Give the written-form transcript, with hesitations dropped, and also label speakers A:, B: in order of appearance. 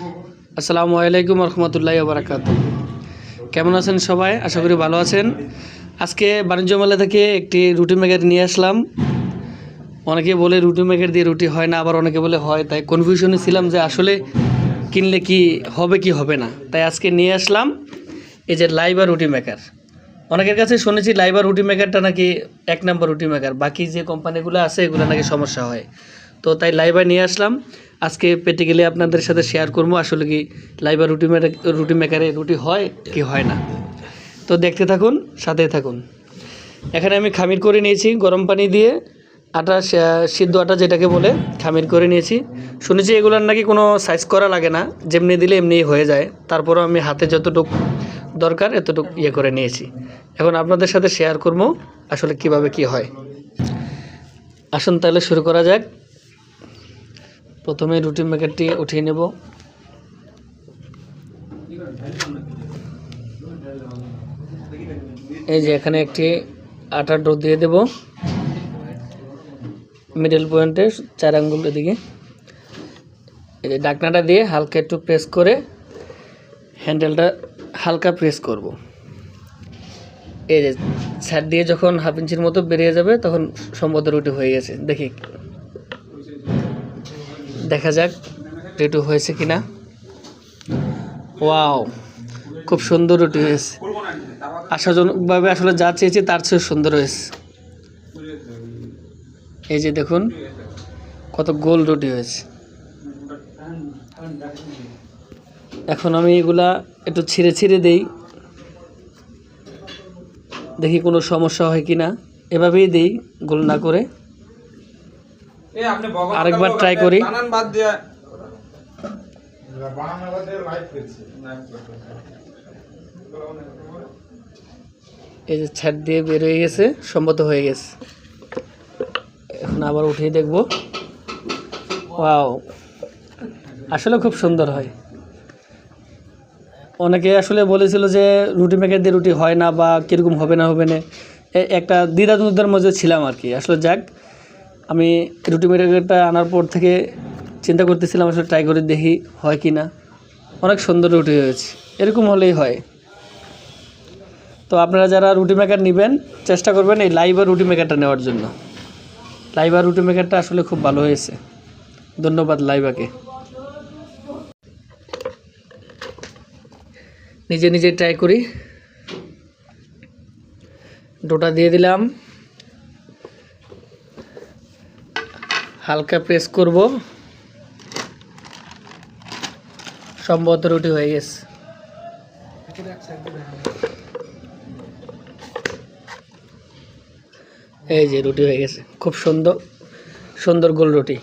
A: আসসালামু আলাইকুম রহমতুল্লাহি ওয়া বারাকাতুহু। কেমন আছেন সবাই? আশা করি ভালো আছেন। আজকে বাণিজ্য মেলা থেকে একটি রুটি মেকার নিয়ে আসলাম। অনেকে বলে রুটি মেকার দিয়ে রুটি হয় না, আবার অনেকে বলে হয়, তাই কনফিউশনে ছিলাম যে আসলে কিনলে কি হবে কি হবে না। তাই আজকে নিয়ে আসলাম এই যে লাইবা রুটি মেকার। অনেকের কাছে শুনেছি লাইবা রুটি মেকারটা নাকি এক নম্বর রুটি মেকার, বাকি যে কোম্পানিগুলো আছে এগুলো নাকি সমস্যা হয়। তো তাই লাইবা নিয়ে আসলাম। আজকে প্র্যাকটিক্যালি আপনাদের সাথে শেয়ার করবো আসলে কি লাইবা রুটি মেকারে রুটি হয় কি হয় না। তো দেখতে থাকুন, সাথে থাকুন। এখানে আমি খামির করে নিয়েছি গরম পানি দিয়ে, আটা সিদ্ধ আটা যেটাকে বলে খামির করে নিয়েছি। শুনেছি এগুলোর নাকি কোনো সাইজ করা লাগে না, যেমনি দিলে এমনিই হয়ে যায়। তারপরও আমি হাতে যতটুকু দরকার এতটুকু করে নিয়েছি। এখন আপনাদের সাথে শেয়ার করবো আসলে কিভাবে কি হয়। আসুন তাহলে শুরু করা যাক। প্রথমে রুটি মেকারটি উঠিয়ে নেব। এই যে এখানে একটি আটার ডো দিয়ে দেব মিডল পয়েন্টে 4 আঙ্গুলের দিকে। এই যে ঢাকনাটা দিয়ে হালকা একটু প্রেস করে হ্যান্ডেলটা হালকা প্রেস করব। এই যে ছাড় দিয়ে যখন হাফ ইঞ্চির মতো বেরিয়ে যাবে তখন সম্ভবত রুটি হয়ে গেছে। দেখি দেখা যাক রুটি হয়েছে কিনা। ওয়াও, খুব সুন্দর রুটি হয়েছে। আশাজনকভাবে আসলে যা চেয়েছি তার চেয়ে সুন্দর হয়েছে। এই যে দেখুন কত গোল রুটি হয়েছে। এখন আমি এগুলা একটু ছিঁড়ে ছিঁড়ে দেই, দেখি কোনো সমস্যা হয় কি না। এভাবেই দেই, গোল না করে। আরেকবার ট্রাই করি। এই যে ছাড় দিয়ে বের হয়ে গেছে, সম্মত হয়ে গেছে। এখন আবার উঠিয়ে দেখব। ওয়াও, আসলে খুব সুন্দর হয়। অনেকে আসলে বলেছিল যে রুটি মেকার দিয়ে রুটি হয় না বা কীরকম হবে না একটা দ্বিধাদ্বন্দ্বের মধ্যে ছিলাম আর কি। আসলে যাক, আমি রুটি মেকারটা আনার পর থেকে চিন্তা করতেছিলাম আসলে ট্রাই করে দেখি হয় কি না। অনেক সুন্দর রুটি হয়েছে, এরকম হলেই হয়। তো আপনারা যারা রুটি মেকার নেবেন চেষ্টা করবেন এই লাইবা রুটি মেকারটা নেওয়ার জন্য। লাইবা রুটি মেকারটা আসলে খুব ভালো হয়েছে। ধন্যবাদ লাইবাকে। নিজে নিজে ট্রাই করি। ডোটা দিয়ে দিলাম, হালকা প্রেস করব, সম্ভবত রুটি হয়ে গেছে। এই যে রুটি হয়ে গেছে, খুব সুন্দর সুন্দর গোল রুটি।